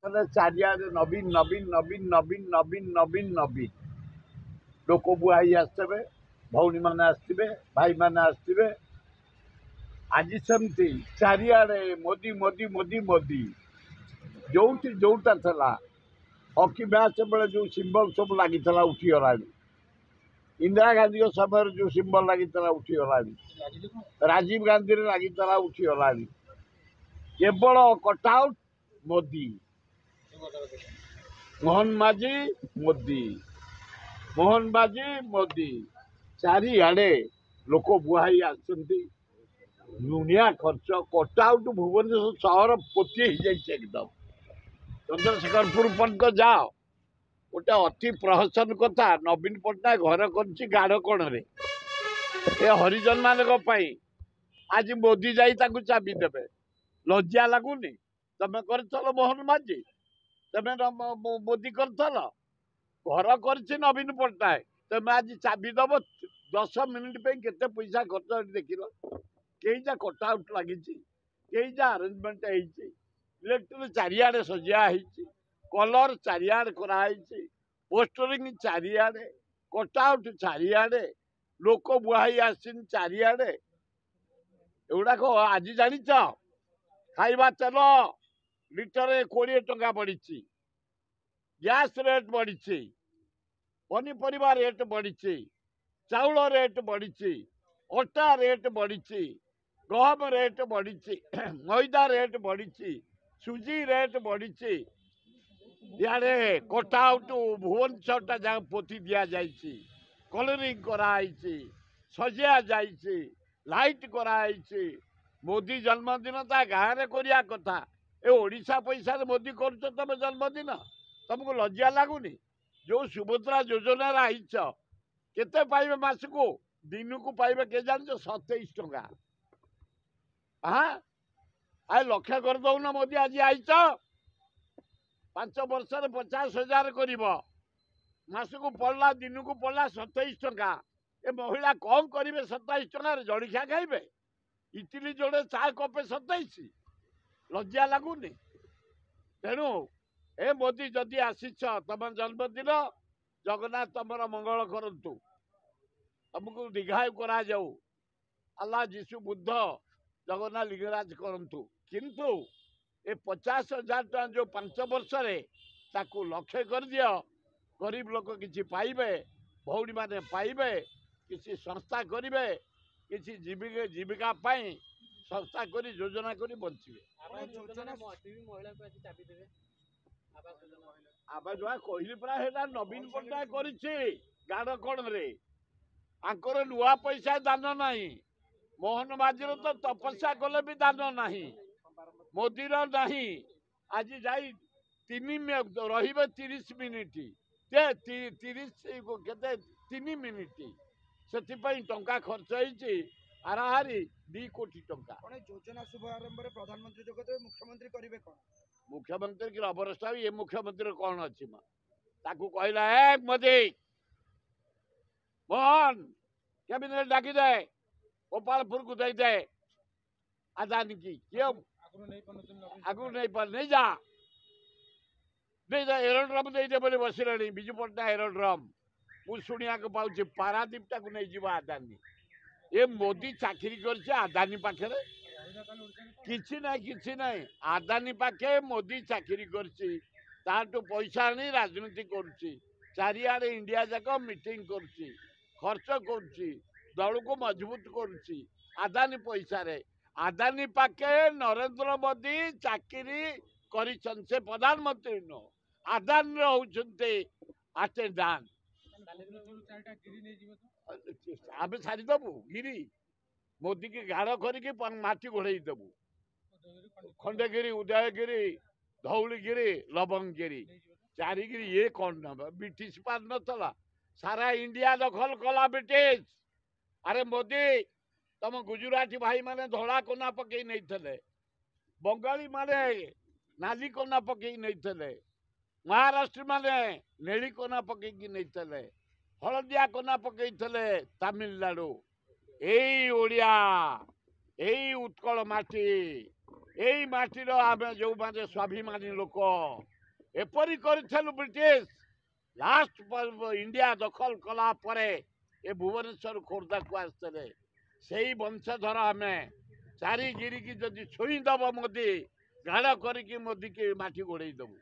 चारिआडे नवीन नवीन नवीन नवीन नवीन नवीन नवीन लोक बुआई आसवे भौणी मैंने आसवे भाई मैंने आसवे आज सेमती चारिआडे मोदी मोदी मोदी मोदी जो जोटा था हकी मैच बेले जो सिंबल सब लगी उठीगला इंदिरा गांधी समय जो सिंबल लगी उठीगला राजीव गांधी लगी उठीगला केवल कटआउट मोदी मोहन माझी मोदी मोहन माझी मोदी चारिआडे लोक बुहाई आसती दुनिया खर्च कटआउट भुवनेश्वर सहर पोती एकदम चंद्रशेखरपुर पर्यटन जाओ गोटे अति प्रहसन कथा नवीन पट्टनायक घर कर गाढ़ कण हरिजन मान आज मोदी जाई चाबी देवे लज्जा लगुनि तमें कर मोहन माझी तमें मोदी कर घर कर नवीन पट्टनायक तमें आज चाबी दब 10 मिनिट पे केते पैसा खर्च देख कई जा कटआउट लगी कई जा अरेंजमेंट इलेक्ट्रिक चारिआडे सजा कलर चारिआडे कराई पोस्टरिंग चारिआडे कटआउट चारिआडे लोक बुहाई आसिन चारिआडे एगुड़ाक आज जान खाइबा तेल लिटर 20 टंका बढ़ी गैस रेट बढ़ी पनीपरिया रेट बढ़ी चाउल रेट बढ़ी अटा रेट बढ़ी गहम रेट बढ़ी मैदा रेट बढ़ी सुजी रेट बढ़ी इे कटआउट भुवनेश्वर जहाँ पोती दि जाए कलरिंग कराई सजा जाए लाइट कराई मोदी जन्मदिन ता गाँव में करिया कथा ए ओडिशा पैसा मोदी कर तुम जन्मदिन तुमको लज्जा लगुनि जो सुभद्रा योजना आईच केते पाइबे मासको दिन को पाइबे के जान 27 टंका हाँ आ लक्ष्य कर दौन मोदी आज आईच 5 वर्ष 50,000 कर मासको पड़ला दिन को पड़ला 27 टंका ए महिला कौन करेंगे 27 टंकार जड़िया खाइबे इटली जोड़े चा कपे 27 लज्जा लगुनि तेणु ए मोदी जदि आसीच तुम जन्मदिन जगन्नाथ तुम मंगल करतु तुमको दीघायु करा जाऊ अल्लाह जीशु बुद्ध जगन्नाथ लिंगराज करतु किंतु ए 50,000 टका जो 5 वर्ष ताकू लक्ष्य कर दियो गरीब लोक किसी पाइबे भौणी माने पाइबे किसी संस्था करेंगे किसी जीविका संस्था करी योजना करी बंचे आवाज कहली पड़ा नवीन पट्टनायक गाढ़ कण आंकर नुआ पैसा दान ना मोहन माझीर तो तपस्या कले भी दान ना मोदीर ना आज जाई 30 मिनिट 3 मिनिट से टंका खर्च होती हाराहारी 2 कोटी टंका योजना शुभारंभ प्रधानमंत्री जगत मुख्यमंत्री करेंगे कौन मुख्यमंत्री की अवस्था ये मुख्यमंत्री कौन अच्छी ताकू कहला है मोदी मोहन कैबिनेट डाकी दे गोपालपुर को दे दे अदानी की क्यों आगु नहीं पर नहीं जा एरोड्रम दे दे बोले बसिले विजु पट्टनायक एरोड्रम मुझे शुणा को पाऊँ पारादीप टाक नहीं जा अदानी ये मोदी चाकरी कर अदानी पाखे किसी ना अदानी पाखे मोदी चाकरी कर पैसा आनी राजनीति कर चारिआडे इंडिया जाक मीटिंग कर खर्च कर दल को मजबूत कर अदानी पैसा रे अदानी पाखे नरेंद्र मोदी चाकरी कर प्रधानमंत्री न अदानी होते अटेंडांट आम छाड़देबू गिरी मोदी की गाढ़ करके माटी घोड़े देबू खंडगिरी उदयगिरी धौलगिरी लवंगगिरी चारिगिरी ये कौन ना ब्रिटिश पार ना सारा इंडिया दखल कला ब्रिटिश अरे मोदी तुम गुजराती भाई माने धड़ा कोना पकई नहीं बंगाली माने नाली कोना पकई नहीं महाराष्ट्र माने नेली कोना पकई नहीं हलदिया कोना पकई तमिलनाडु यही ओडिया यही उत्कल माटी यही माटीर आम जो माने स्वाभिमानी लोक ଏପରି କରିଥିଲୁ ବ୍ରିଟିଶ ଲାଷ୍ଟ ଇଣ୍ଡିଆ ଦଖଲ କଲା ପରେ ଏ ଭୁବନେଶ୍ୱର ଖୋର୍ଦ୍ଧାକୁ ଆସିଥିଲେ ସେଇ ବଂଶଧର ଆମେ ଚାରିଗିରିକି ଯଦି ଛୁଇଁଦବ ମୋଦି ଗାଢ଼ କରିକି ମୋଦିକି ମାଟି ଗୋଡ଼େଇ ଦେବୁ।